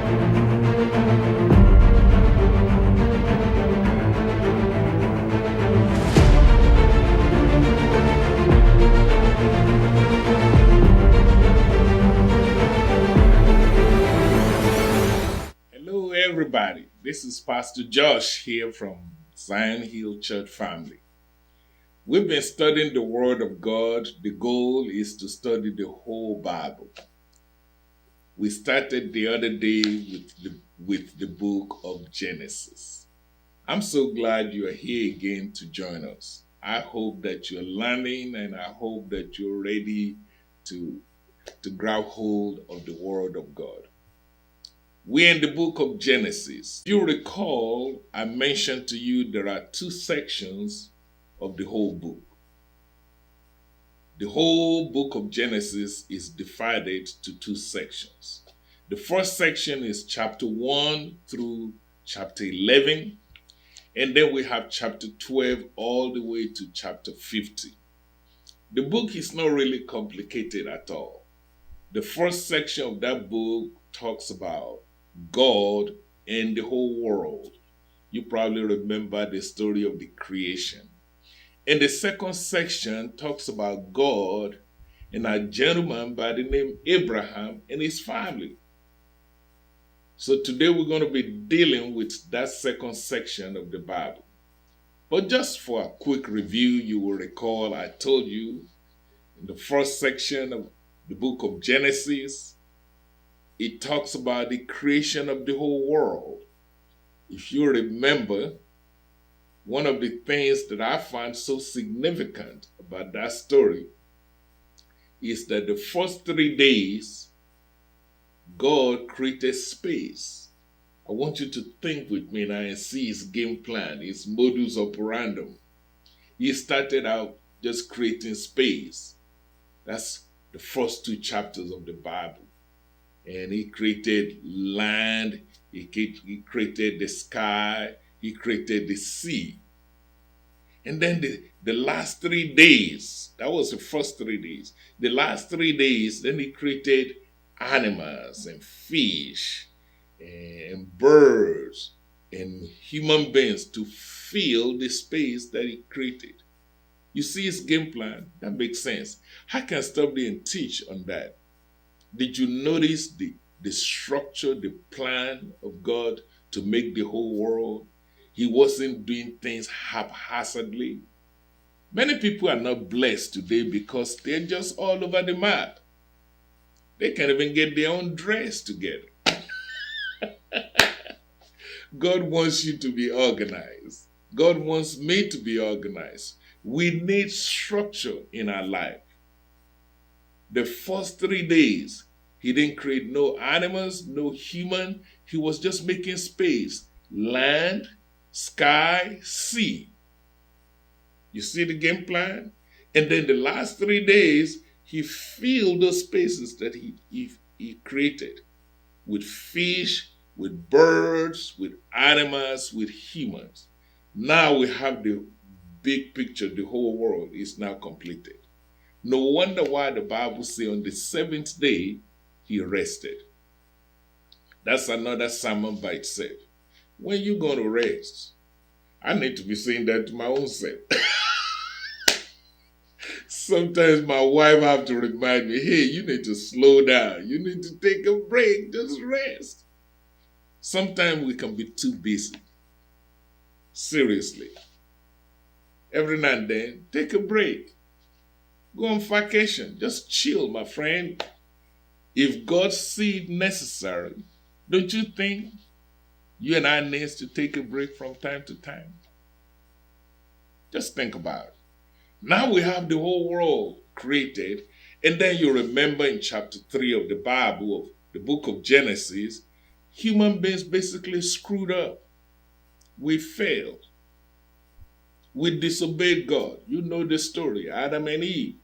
Hello, everybody. This is Pastor Josh here from Zion Hill Church family. We've been studying the Word of God. The goal is to study the whole Bible. We started the other day with the book of Genesis. I'm so glad you are here again to join us. I hope that you're learning and I hope that you're ready to grab hold of the Word of God. We're in the book of Genesis. If you recall, I mentioned to you there are two sections of the whole book. The whole book of Genesis is divided to two sections. The first section is chapter 1 through chapter 11, and then we have chapter 12 all the way to chapter 50. The book is not really complicated at all. The first section of that book talks about God and the whole world. You probably remember the story of the creation. And the second section talks about God and a gentleman by the name Abraham and his family. So today we're going to be dealing with that second section of the Bible. But just for a quick review, you will recall I told you in the first section of the book of Genesis, it talks about the creation of the whole world. If you remember, one of the things that I find so significant about that story is that the first 3 days, God created space. I want you to think with me now and see his game plan, his modus operandi. He started out just creating space. That's the first 2 chapters of the Bible. And he created land, he created the sky, he created the sea. And then the last 3 days, that was the first 3 days. The last 3 days, then he created animals and fish and birds and human beings to fill the space that he created. You see his game plan? That makes sense. I can stop there and teach on that. Did you notice the structure, the plan of God to make the whole world? He wasn't doing things haphazardly. Many people are not blessed today because they're just all over the map. They can't even get their own dress together. God wants you to be organized. God wants me to be organized. We need structure in our life. The first 3 days, he didn't create no animals, no human. He was just making space. Land, sky, sea. You see the game plan? And then the last 3 days, he filled those spaces that he created with fish, with birds, with animals, with humans. Now we have the big picture. The whole world is now completed. No wonder why the Bible says on the 7th day, he rested. That's another sermon by itself. When you going to rest? I need to be saying that to my own self. Sometimes my wife have to remind me, hey, you need to slow down. You need to take a break. Just rest. Sometimes we can be too busy. Seriously. Every now and then, take a break. Go on vacation. Just chill, my friend. If God sees it necessary, don't you think you and I need to take a break from time to time? Just think about it. Now we have the whole world created, and then you remember in chapter 3 of the Bible, of the book of Genesis, human beings basically screwed up. We failed. We disobeyed God. You know the story, Adam and Eve.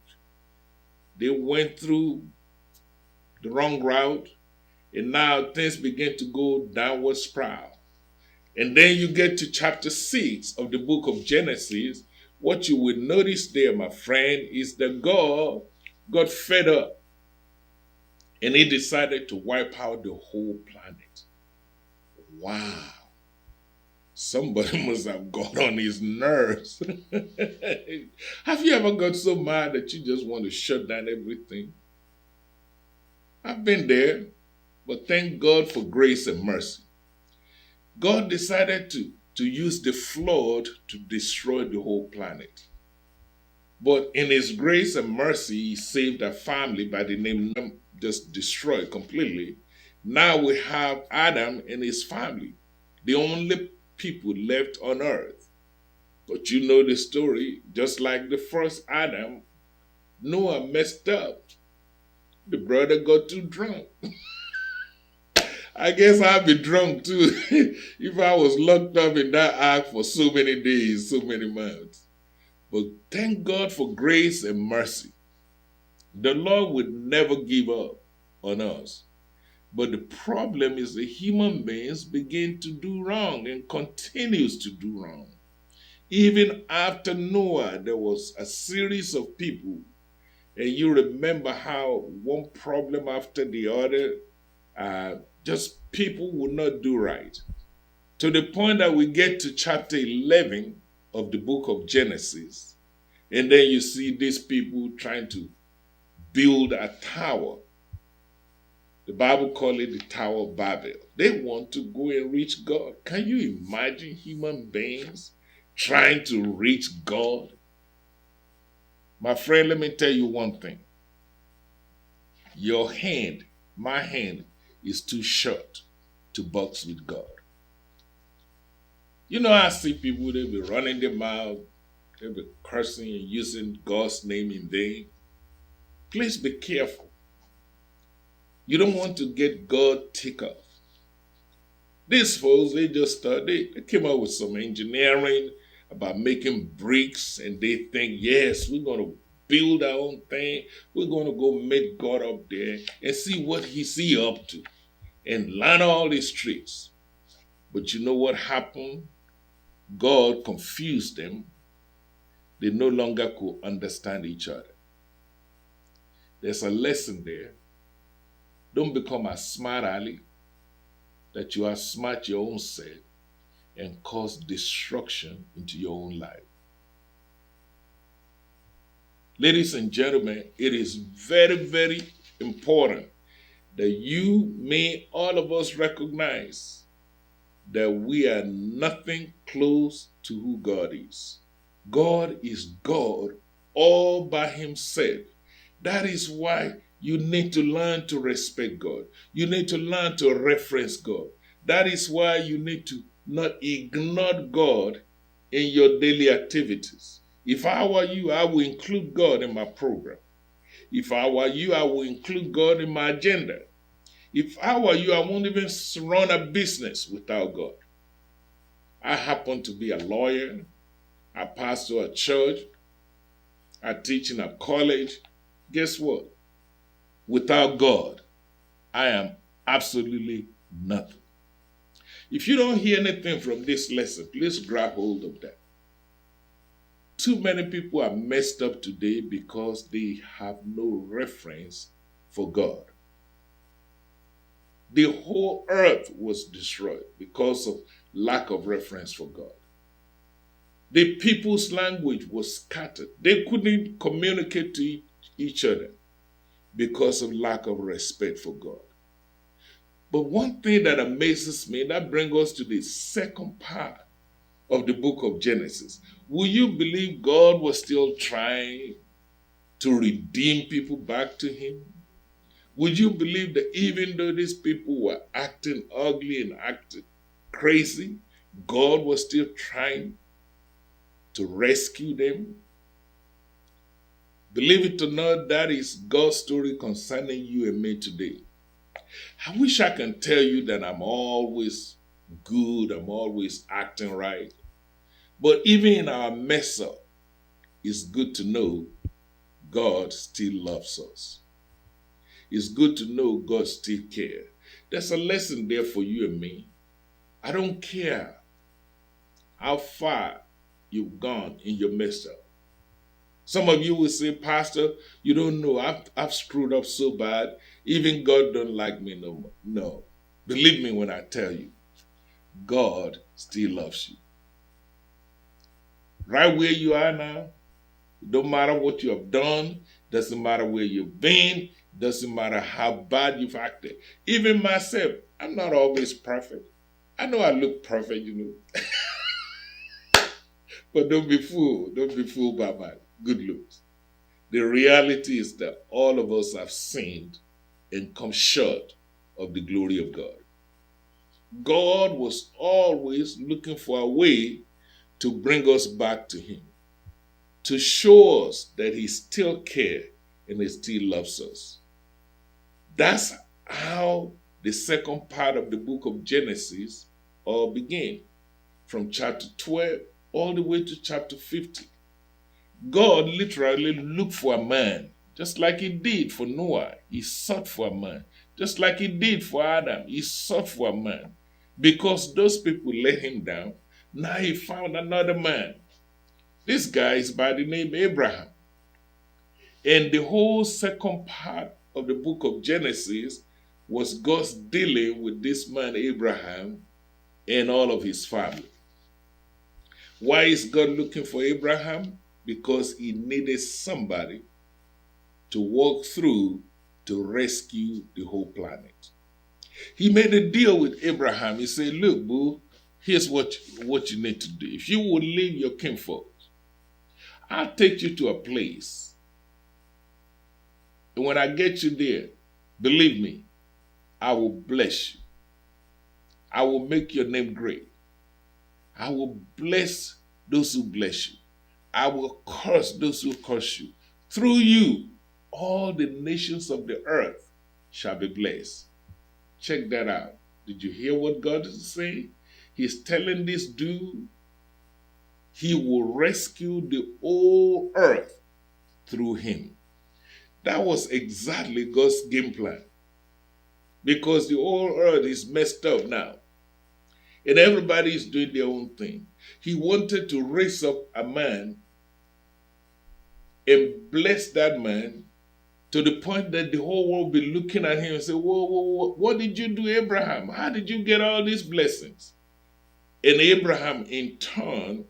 They went through the wrong route, and now things begin to go downward spiral. And then you get to chapter 6 of the book of Genesis. What you will notice there, my friend, is that God got fed up. And he decided to wipe out the whole planet. Wow. Somebody must have got on his nerves. Have you ever got so mad that you just want to shut down everything? I've been there, but thank God for grace and mercy. God decided to use the flood to destroy the whole planet. But in his grace and mercy, he saved a family by the name just destroyed completely. Now we have Adam and his family, the only people left on earth. But you know the story, just like the first Adam, Noah messed up. The brother got too drunk. I guess I'd be drunk too if I was locked up in that ark for so many days, so many months. But thank God for grace and mercy. The Lord would never give up on us. But the problem is the human beings begin to do wrong and continues to do wrong. Even after Noah, there was a series of people. And you remember how one problem after the other, just people would not do right. To the point that we get to chapter 11 of the book of Genesis. And then you see these people trying to build a tower. The Bible calls it the Tower of Babel. They want to go and reach God. Can you imagine human beings trying to reach God? My friend, let me tell you one thing. Your hand, my hand, is too short to box with God. You know, I see people, they be running their mouth, they be cursing and using God's name in vain. Please be careful. You don't want to get God ticked off. These folks, they just they came up with some engineering about making bricks, and they think, yes, we're going to build our own thing. We're going to go meet God up there and see what he's up to and learn all these tricks. But you know what happened? God confused them. They no longer could understand each other. There's a lesson there. Don't become a smart aleck that you outsmart your own self and cause destruction into your own life. Ladies and gentlemen, it is very, very important that you, me, all of us recognize that we are nothing close to who God is. God is God all by himself. That is why you need to learn to respect God. You need to learn to reference God. That is why you need to not ignore God in your daily activities. If I were you, I will include God in my program. If I were you, I will include God in my agenda. If I were you, I won't even run a business without God. I happen to be a lawyer. I pastor a church. I teach in a college. Guess what? Without God, I am absolutely nothing. If you don't hear anything from this lesson, please grab hold of that. Too many people are messed up today because they have no reference for God. The whole earth was destroyed because of lack of reference for God. The people's language was scattered. They couldn't communicate to each other because of lack of respect for God. But one thing that amazes me, that brings us to the second part of the book of Genesis. Will you believe God was still trying to redeem people back to him? Would you believe that even though these people were acting ugly and acting crazy, God was still trying to rescue them? Believe it or not, that is God's story concerning you and me today. I wish I can tell you that I'm always good, I'm always acting right. But even in our mess up, it's good to know God still loves us. It's good to know God still cares. There's a lesson there for you and me. I don't care how far you've gone in your mess up. Some of you will say, Pastor, you don't know. I've screwed up so bad. Even God don't like me no more. No. Believe me when I tell you, God still loves you. Right where you are now, it don't matter what you have done, doesn't matter where you've been, doesn't matter how bad you've acted. Even myself, I'm not always perfect. I know I look perfect, but don't be fooled. Don't be fooled by my good looks. The reality is that all of us have sinned and come short of the glory of God. God was always looking for a way to bring us back to Him, to show us that He still cares and He still loves us. That's how the second part of the book of Genesis all began, from chapter 12 all the way to chapter 50. God literally looked for a man, just like He did for Noah. He sought for a man. Just like He did for Adam, He sought for a man. Because those people let Him down, now He found another man. This guy is by the name Abraham. And the whole second part of the book of Genesis was God's dealing with this man Abraham and all of his family. Why is God looking for Abraham? Because He needed somebody to walk through to rescue the whole planet. He made a deal with Abraham. He said, look, boo, here's what you need to do. If you will leave your kinfolk, I'll take you to a place. And when I get you there, believe me, I will bless you. I will make your name great. I will bless those who bless you. I will curse those who curse you. Through you, all the nations of the earth shall be blessed. Check that out. Did you hear what God is saying? He's telling this dude He will rescue the whole earth through him. That was exactly God's game plan. Because the whole earth is messed up now. And everybody is doing their own thing. He wanted to raise up a man and bless that man to the point that the whole world will be looking at him and say, whoa, what did you do, Abraham? How did you get all these blessings? And Abraham, in turn,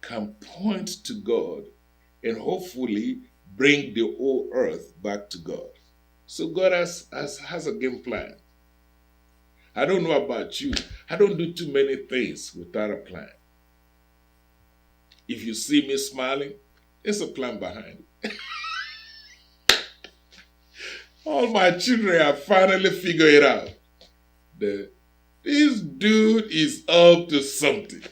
can point to God and hopefully bring the whole earth back to God. So God has a game plan. I don't know about you. I don't do too many things without a plan. If you see me smiling, there's a plan behind it. All my children have finally figured it out. This dude is up to something.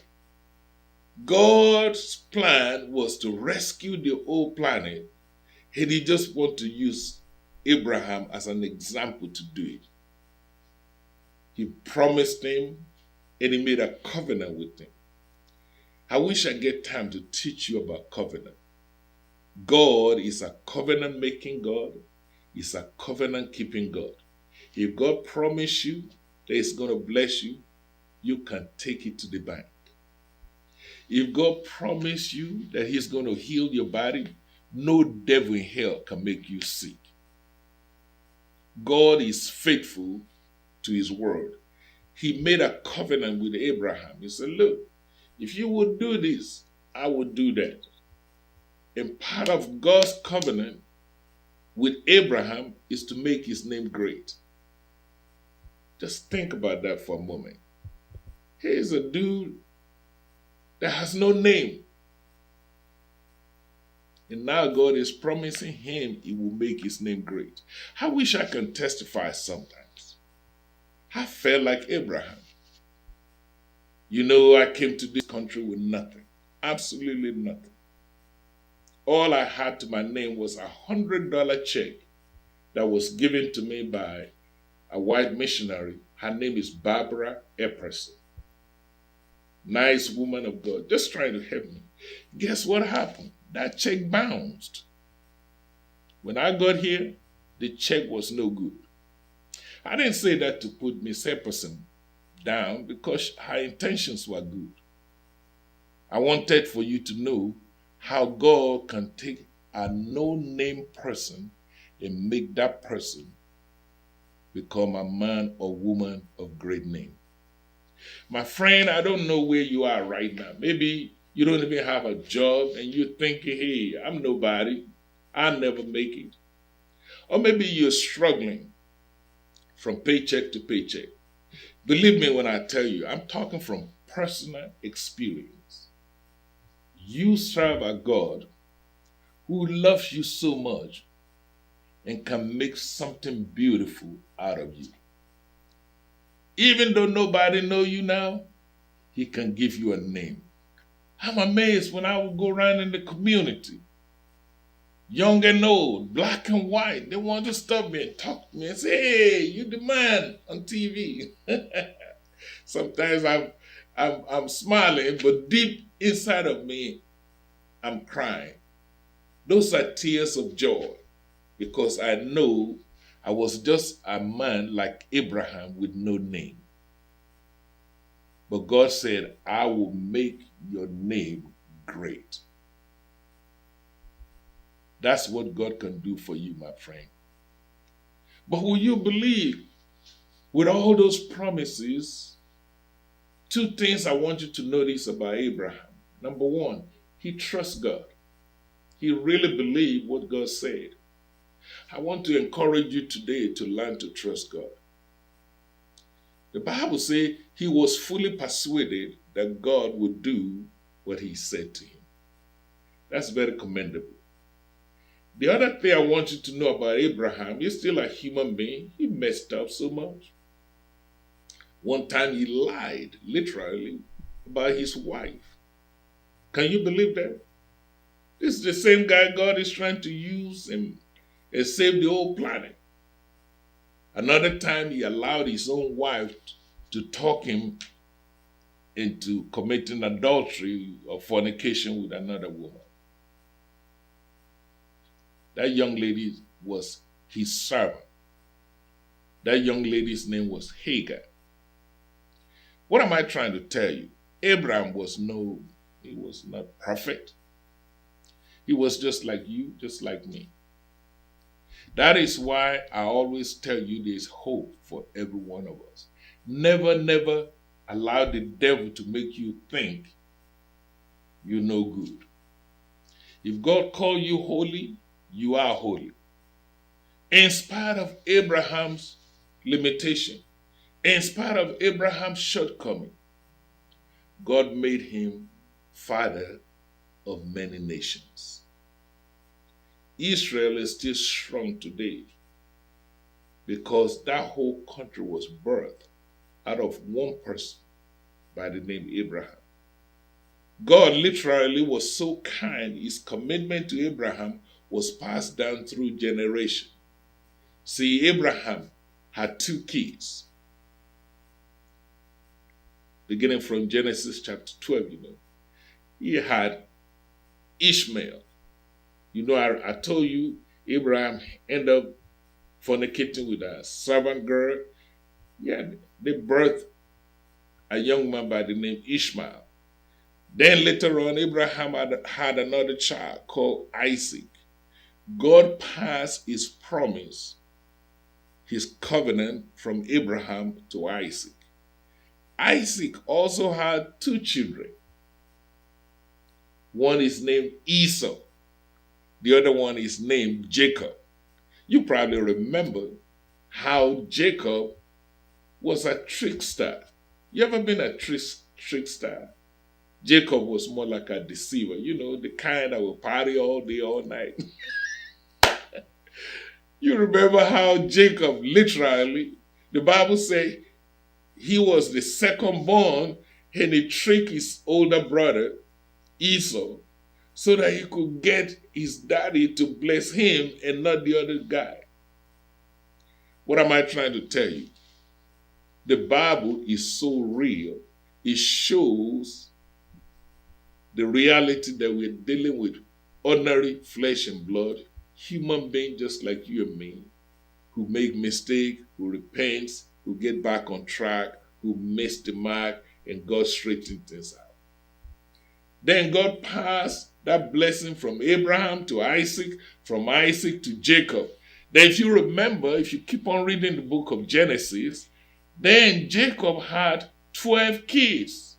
God's plan was to rescue the whole planet, and He just wanted to use Abraham as an example to do it. He promised him, and He made a covenant with him. I wish I get time to teach you about covenant. God is a covenant-making God. He's a covenant-keeping God. If God promised you that He's going to bless you, you can take it to the bank. If God promised you that He's going to heal your body, no devil in hell can make you sick. God is faithful to His word. He made a covenant with Abraham. He said, look, if you would do this, I would do that. And part of God's covenant with Abraham is to make His name great. Just think about that for a moment. Here's a dude that has no name. And now God is promising him He will make His name great. I wish I can testify sometimes. I felt like Abraham. I came to this country with nothing. Absolutely nothing. All I had to my name was $100 check that was given to me by a white missionary. Her name is Barbara Epperson. Nice woman of God, just trying to help me. Guess what happened? That check bounced. When I got here, the check was no good. I didn't say that to put Miss Epperson down because her intentions were good. I wanted for you to know how God can take a no-name person and make that person become a man or woman of great name. My friend, I don't know where you are right now. Maybe you don't even have a job and you're thinking, hey, I'm nobody. I'll never make it. Or maybe you're struggling from paycheck to paycheck. Believe me when I tell you, I'm talking from personal experience. You serve a God who loves you so much and can make something beautiful out of you. Even though nobody know you now, he can give you a name. I'm amazed when I would go around in the community, young and old, black and white. They want to stop me and talk to me and say, hey, you the man on TV. Sometimes I'm smiling, but deep inside of me, I'm crying. Those are tears of joy because I know I was just a man like Abraham with no name. But God said, I will make your name great. That's what God can do for you, my friend. But will you believe with all those promises? Two things I want you to notice about Abraham. Number one, he trusts God. He really believed what God said. I want to encourage you today to learn to trust God. The Bible says he was fully persuaded that God would do what he said to him. That's very commendable. The other thing I want you to know about Abraham, he's still a human being. He messed up so much. One time he lied, literally, about his wife. Can you believe that? This is the same guy God is trying to use and save the whole planet. Another time he allowed his own wife to talk him into committing adultery or fornication with another woman. That young lady was his servant. That young lady's name was Hagar. What am I trying to tell you? Abraham he was not perfect. He was just like you, just like me. That is why I always tell you there's hope for every one of us. Never, never allow the devil to make you think you're no good. If God called you holy, you are holy. In spite of Abraham's limitation, in spite of Abraham's shortcoming, God made him father of many nations. Israel is still strong today because that whole country was birthed out of one person by the name Abraham. God literally was so kind, his commitment to Abraham was passed down through generations. See, Abraham had two kids. Beginning from Genesis chapter 12, He had Ishmael. I told you Abraham ended up fornicating with a servant girl. Yeah, they birthed a young man by the name Ishmael. Then later on, Abraham had another child called Isaac. God passed his promise, his covenant from Abraham to Isaac. Isaac also had two children. One is named Esau. The other one is named Jacob. You probably remember how Jacob was a trickster. You ever been a trickster? Jacob was more like a deceiver, the kind that will party all day, all night. You remember how Jacob, literally, the Bible says he was the second born and he tricked his older brother, Esau, so that he could get his daddy to bless him and not the other guy. What am I trying to tell you? The Bible is so real. It shows the reality that we're dealing with ordinary flesh and blood, human beings just like you and me, who make mistakes, who repents, who get back on track, who miss the mark, and God straightens things out. Then God passed That blessing from Abraham to Isaac, from Isaac to Jacob. Then if you remember, if you keep on reading the book of Genesis, then Jacob had 12 kids.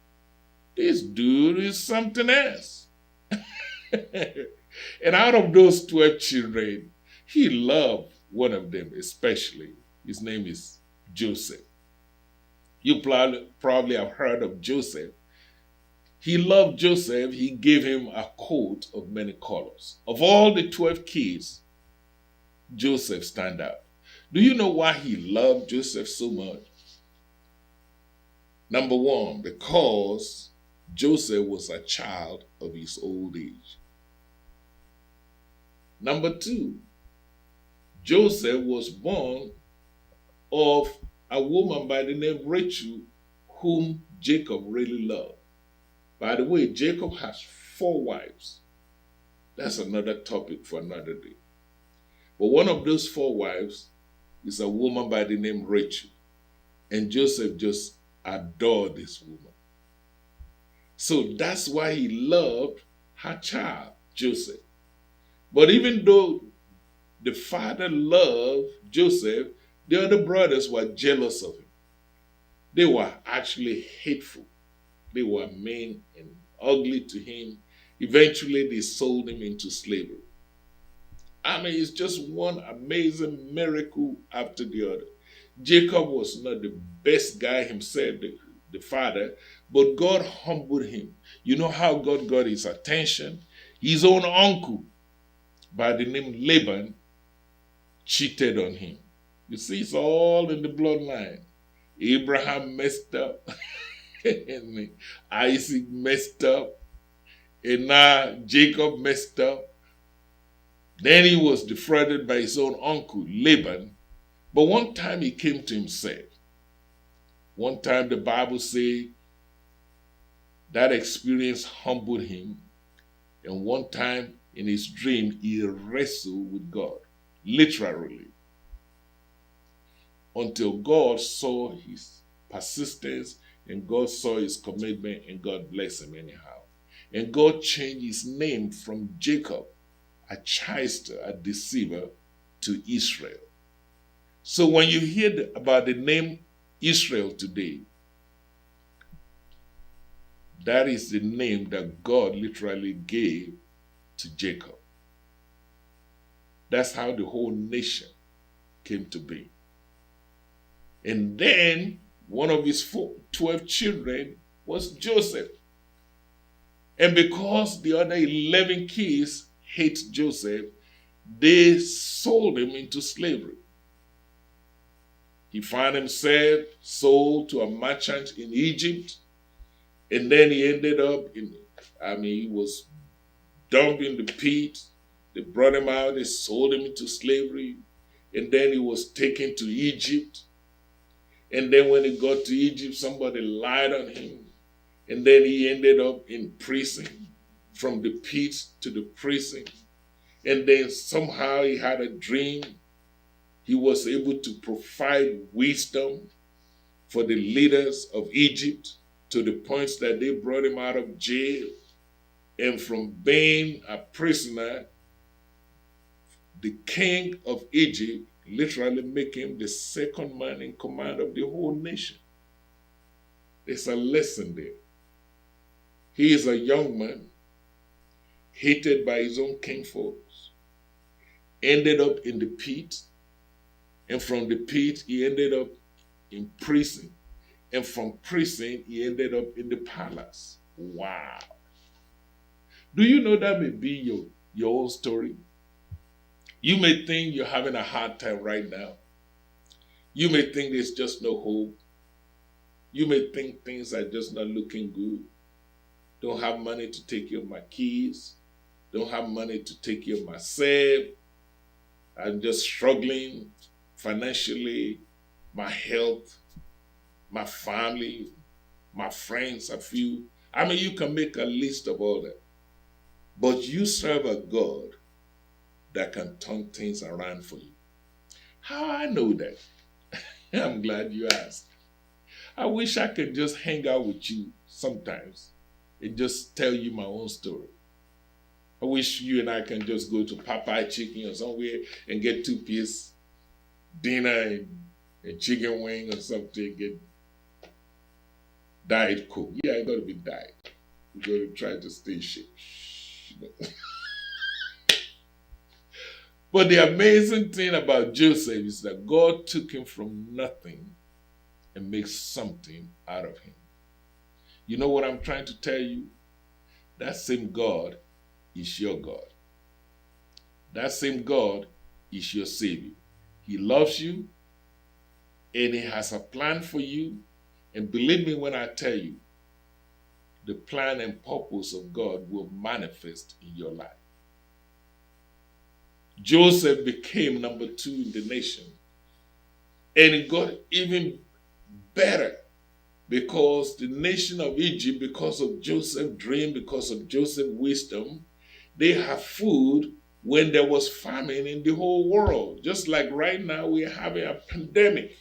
This dude is something else. And out of those 12 children, he loved one of them especially. His name is Joseph. You probably have heard of Joseph. He loved Joseph. He gave him a coat of many colors. Of all the 12 kids, Joseph stand out. Do you know why he loved Joseph so much? Number one, because Joseph was a child of his old age. Number two, Joseph was born of a woman by the name Rachel, whom Jacob really loved. By the way, Jacob has 4 wives. That's another topic for another day. But one of those 4 wives is a woman by the name Rachel. And Joseph just adored this woman. So that's why he loved her child, Joseph. But even though the father loved Joseph, the other brothers were jealous of him. They were actually hateful. They were mean and ugly to him. Eventually, they sold him into slavery. I mean, it's just one amazing miracle after the other. Jacob was not the best guy himself, the father, but God humbled him. You know how God got his attention? His own uncle, by the name Laban, cheated on him. You see, it's all in the bloodline. Abraham messed up, and Isaac messed up, and now Jacob messed up. Then he was defrauded by his own uncle, Laban. But one time he came to himself. One time the Bible says that experience humbled him. And one time in his dream, he wrestled with God, literally. Until God saw his persistence and God saw his commitment and God blessed him anyhow. And God changed his name from Jacob, a shyster, a deceiver, to Israel. So when you hear about the name Israel today, that is the name that God literally gave to Jacob. That's how the whole nation came to be. And then one of his 12 children was Joseph. And because the other 11 kids hate Joseph, they sold him into slavery. He found himself sold to a merchant in Egypt. And then he ended up he was dumped in the pit. They brought him out, they sold him into slavery. And then he was taken to Egypt. And then when he got to Egypt, somebody lied on him. And then he ended up in prison, from the pit to the prison. And then somehow he had a dream. He was able to provide wisdom for the leaders of Egypt to the point that they brought him out of jail. And from being a prisoner, the king of Egypt literally made him the second man in command of the whole nation. There's a lesson there. He is a young man, hated by his own kinfolks, ended up in the pit, and from the pit he ended up in prison, and from prison he ended up in the palace. Wow. Do you know that may be your own story? You may think you're having a hard time right now. You may think there's just no hope. You may think things are just not looking good. Don't have money to take care of my kids. Don't have money to take care of myself. I'm just struggling financially, my health, my family, my friends, a few. I mean, you can make a list of all that. But you serve a God that can turn things around for you. How I know that? I'm glad you asked. I wish I could just hang out with you sometimes and just tell you my own story. I wish you and I can just go to Popeye Chicken or somewhere and get 2-piece dinner and chicken wing or something, get Diet Coke. Yeah, it got to be diet. We got to try to stay shape. But the amazing thing about Joseph is that God took him from nothing and made something out of him. You know what I'm trying to tell you? That same God is your God. That same God is your Savior. He loves you and He has a plan for you. And believe me when I tell you, the plan and purpose of God will manifest in your life. Joseph became number 2 in the nation. And it got even better because the nation of Egypt, because of Joseph's dream, because of Joseph's wisdom, they have food when there was famine in the whole world. Just like right now we're having a pandemic.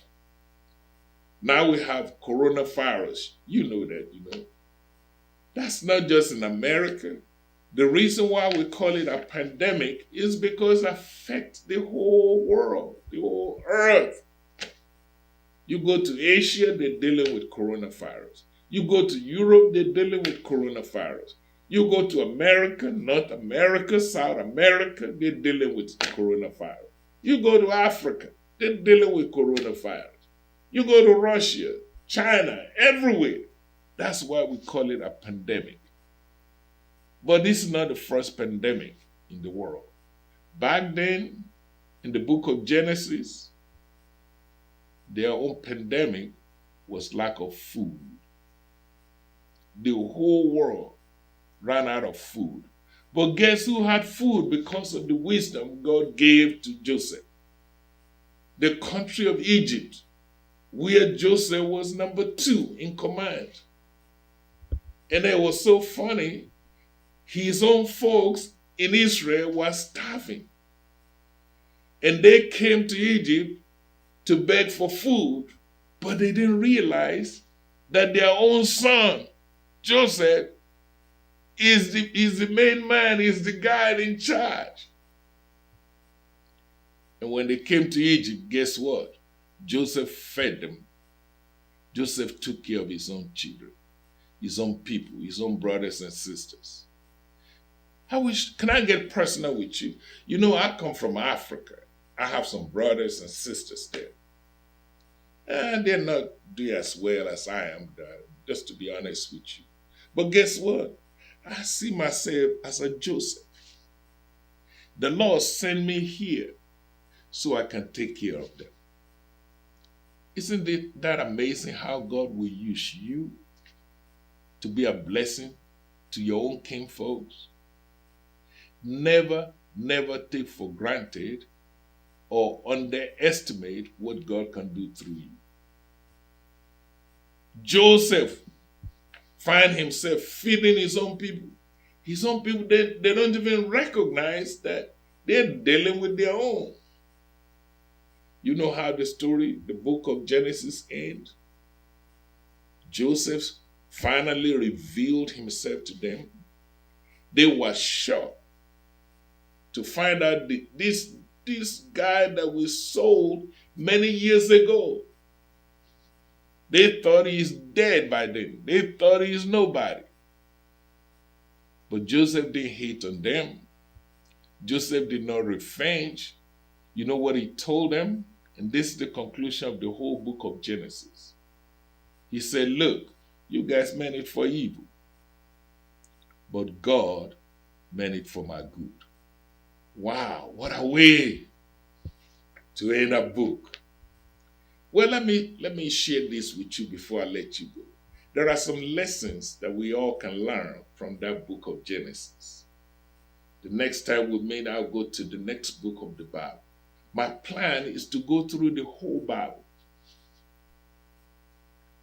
Now we have coronavirus. You know that. That's not just in America. The reason why we call it a pandemic is because it affects the whole world, the whole earth. You go to Asia, they're dealing with coronavirus. You go to Europe, they're dealing with coronavirus. You go to America, North America, South America, they're dealing with coronavirus. You go to Africa, they're dealing with coronavirus. You go to Russia, China, everywhere. That's why we call it a pandemic. But this is not the first pandemic in the world. Back then, in the book of Genesis, their own pandemic was lack of food. The whole world ran out of food. But guess who had food because of the wisdom God gave to Joseph? The country of Egypt, where Joseph was number 2 in command. And it was so funny, his own folks in Israel were starving. And they came to Egypt to beg for food, but they didn't realize that their own son, Joseph, is the main man, is the guy in charge. And when they came to Egypt, guess what? Joseph fed them. Joseph took care of his own children, his own people, his own brothers and sisters. Can I get personal with you? You know, I come from Africa. I have some brothers and sisters there. And they're not doing as well as I am, just to be honest with you. But guess what? I see myself as a Joseph. The Lord sent me here so I can take care of them. Isn't it that amazing how God will use you to be a blessing to your own kinfolks? Never take for granted or underestimate what God can do through you. Joseph find himself feeding his own people. His own people, they don't even recognize that they're dealing with their own. You know how the book of Genesis ends? Joseph finally revealed himself to them. They were shocked to find out this guy that we sold many years ago. They thought he's dead by then. They thought he's nobody. But Joseph didn't hate on them. Joseph did not revenge. You know what he told them? And this is the conclusion of the whole book of Genesis. He said, look, you guys meant it for evil, but God meant it for my good. Wow, what a way to end a book. Well, let me share this with you before I let you go. There are some lessons that we all can learn from that book of Genesis. The next time we meet, I'll go to the next book of the Bible. My plan is to go through the whole Bible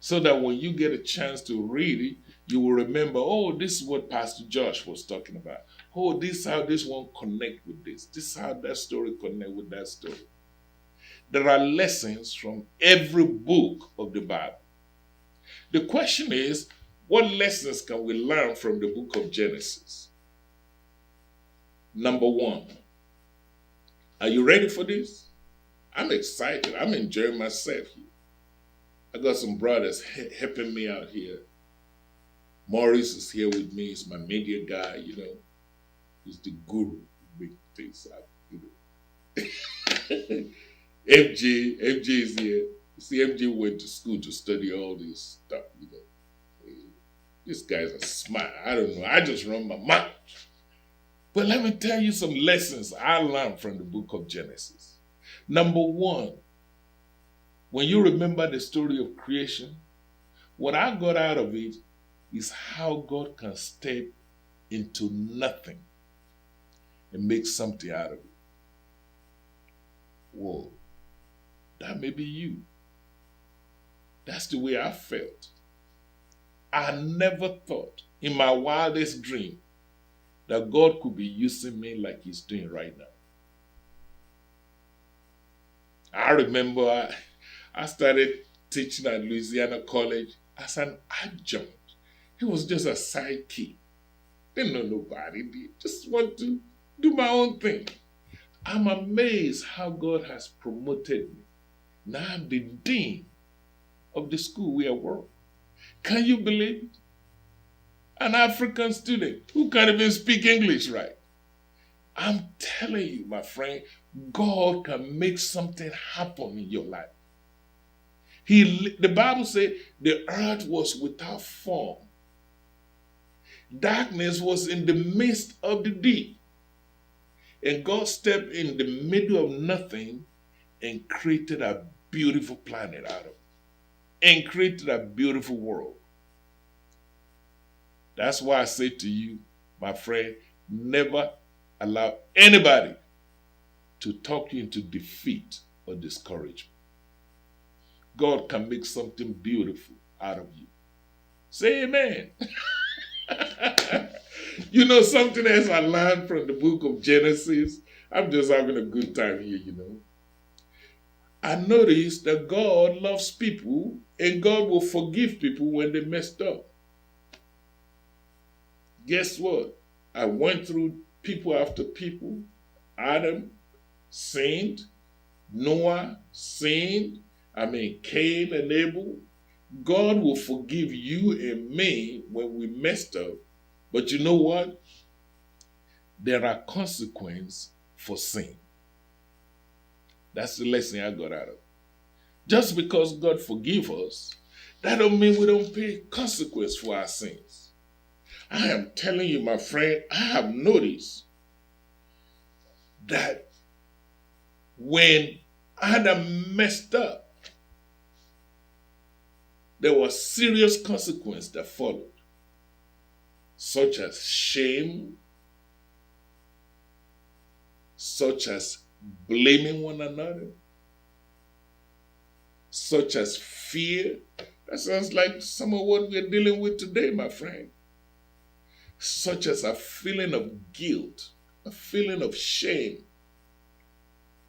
so that when you get a chance to read it, you will remember, oh, this is what Pastor Josh was talking about. Oh, this is how this one connect with this. This is how that story connect with that story. There are lessons from every book of the Bible. The question is, what lessons can we learn from the book of Genesis? Number one, are you ready for this? I'm excited. I'm enjoying myself here. I got some brothers helping me out here. Maurice is here with me. He's my media guy, He's the guru. Big things up, FJ is here. You see, FJ went to school to study all this stuff, These guys are smart. I don't know. I just run my mouth. But let me tell you some lessons I learned from the book of Genesis. Number one, when you remember the story of creation, what I got out of it is how God can step into nothing and make something out of it. Whoa, that may be you. That's the way I felt. I never thought in my wildest dream that God could be using me like He's doing right now. I remember I started teaching at Louisiana College as an adjunct. It was just a sidekick. Didn't know nobody. Just want to do my own thing. I'm amazed how God has promoted me. Now I'm the dean of the school where I work. Can you believe it? An African student who can't even speak English right. I'm telling you, my friend, God can make something happen in your life. The Bible said the earth was without form. Darkness was in the midst of the deep. And God stepped in the middle of nothing and created a beautiful planet out of it. And created a beautiful world. That's why I say to you, my friend, never allow anybody to talk you into defeat or discouragement. God can make something beautiful out of you. Say amen. Something else I learned from the book of Genesis. I'm just having a good time here, I noticed that God loves people and God will forgive people when they messed up. Guess what? I went through people after people. Adam sinned. Noah sinned. Cain and Abel. God will forgive you and me when we messed up. But you know what? There are consequences for sin. That's the lesson I got out of it. Just because God forgives us, that don't mean we don't pay consequence for our sins. I am telling you, my friend, I have noticed that when Adam messed up, there was serious consequence that followed, such as shame, such as blaming one another, such as fear. That sounds like some of what we're dealing with today, my friend. Such as a feeling of guilt, a feeling of shame,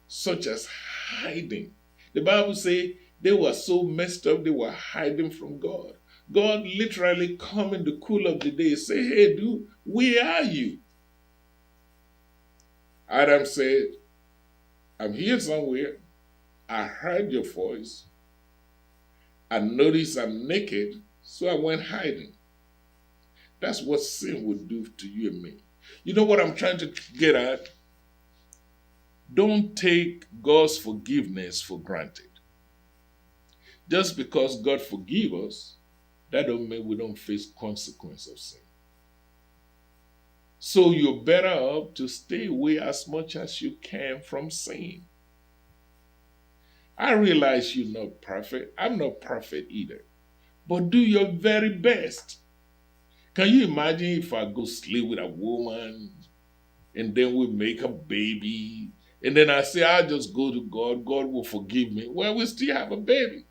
such as hiding. The Bible says they were so messed up, they were hiding from God. God literally come in the cool of the day and say, hey, dude, where are you? Adam said, I'm here somewhere. I heard your voice. I noticed I'm naked, so I went hiding. That's what sin would do to you and me. You know what I'm trying to get at? Don't take God's forgiveness for granted. Just because God forgives us, that don't mean we don't face consequence of sin. So you're better off to stay away as much as you can from sin. I realize you're not perfect. I'm not perfect either. But do your very best. Can you imagine if I go sleep with a woman and then we make a baby and then I say, I'll just go to God, God will forgive me. Well, we still have a baby.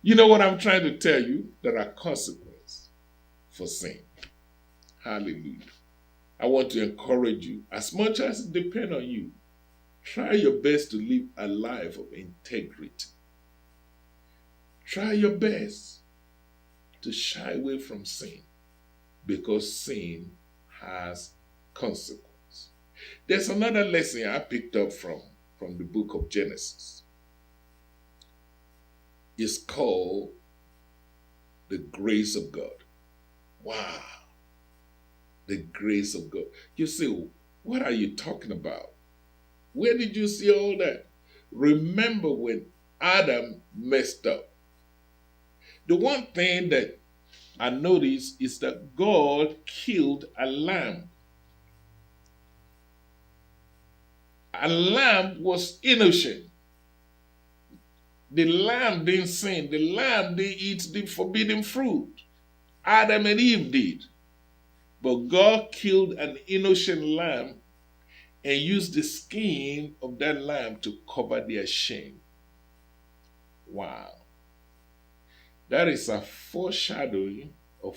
You know what I'm trying to tell you? There are consequences for sin. Hallelujah. I want to encourage you, as much as it depends on you, try your best to live a life of integrity. Try your best to shy away from sin, because sin has consequence. There's another lesson I picked up from the book of Genesis. It's called the grace of God. Wow. The grace of God. You say, what are you talking about? Where did you see all that? Remember when Adam messed up. The one thing that I noticed is that God killed a lamb. A lamb was innocent. The lamb didn't sin. The lamb didn't eat the forbidden fruit. Adam and Eve did. But God killed an innocent lamb and used the skin of that lamb to cover their shame. Wow. That is a foreshadowing, a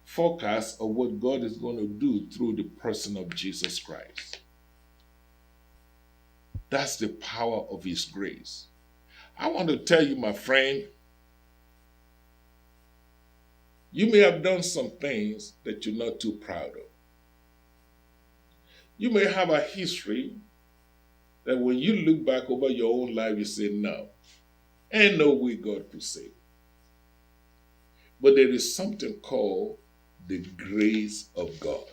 forecast of what God is going to do through the person of Jesus Christ. That's the power of His grace. I want to tell you, my friend, you may have done some things that you're not too proud of. You may have a history that when you look back over your own life, you say, no, ain't no way God could save. But there is something called the grace of God.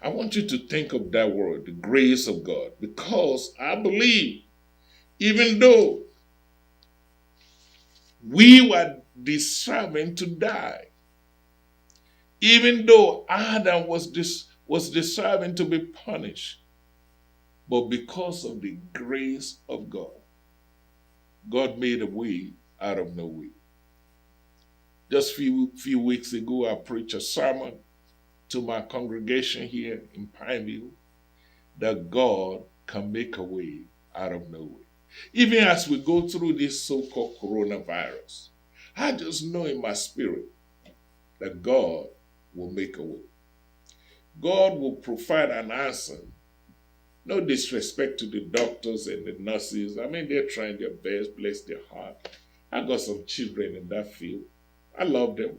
I want you to think of that word, the grace of God, because I believe even though we were deserving to die, even though Adam was deserving to be punished, but because of the grace of God, God made a way out of no way. Just few weeks ago, I preached a sermon to my congregation here in Pineville that God can make a way out of no way. Even as we go through this so-called coronavirus, I just know in my spirit that God will make a way. God will provide an answer. No disrespect to the doctors and the nurses. I mean, they're trying their best, bless their heart. I got some children in that field. I love them.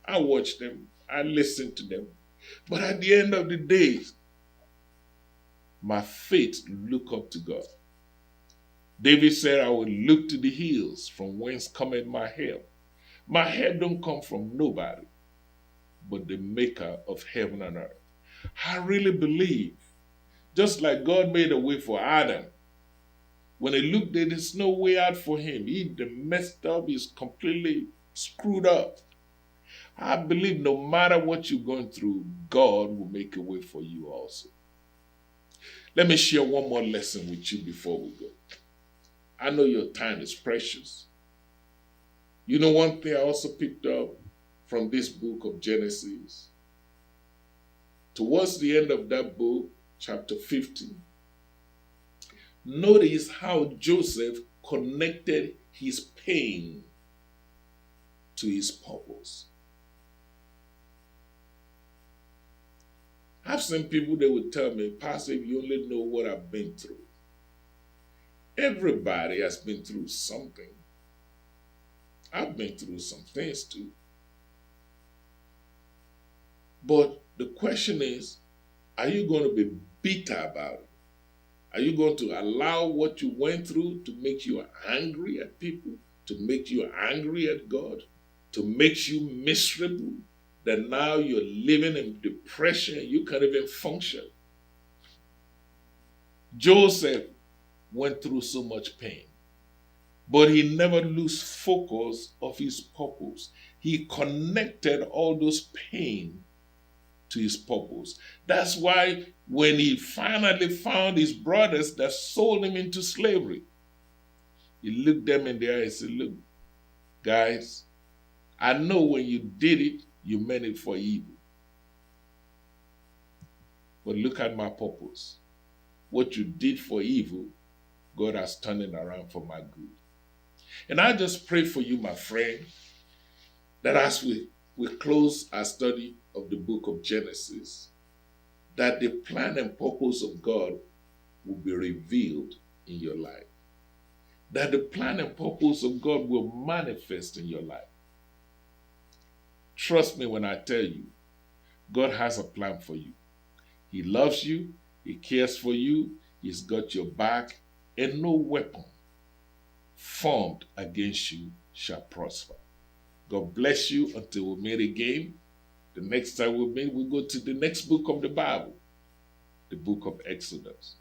I watch them. I listen to them. But at the end of the day, my faith look up to God. David said, I will look to the hills from whence cometh my help. My help don't come from nobody, but the maker of heaven and earth. I really believe, just like God made a way for Adam, when he looked, there's no way out for him. He messed up, he's completely screwed up. I believe no matter what you're going through, God will make a way for you also. Let me share one more lesson with you before we go. I know your time is precious. You know one thing I also picked up from this book of Genesis? Towards the end of that book, chapter 50, notice how Joseph connected his pain to his purpose. I've seen people that would tell me, Pastor, if you only know what I've been through. Everybody has been through something. I've been through some things too. But the question is, are you going to be bitter about it? Are you going to allow what you went through to make you angry at people, to make you angry at God, to make you miserable, that now you're living in depression and you can't even function? Joseph went through so much pain, but he never lost focus of his purpose. He connected all those pain to his purpose. That's why when he finally found his brothers that sold him into slavery, he looked them in the eye and said, look, guys, I know when you did it, you meant it for evil. But look at my purpose. What you did for evil, God has turned it around for my good. And I just pray for you, my friend, that as we close our study of the book of Genesis, that the plan and purpose of God will be revealed in your life. That the plan and purpose of God will manifest in your life. Trust me when I tell you, God has a plan for you. He loves you, He cares for you, He's got your back, and no weapon formed against you shall prosper. God bless you until we meet again. The next time we meet, we go to the next book of the Bible, the book of Exodus.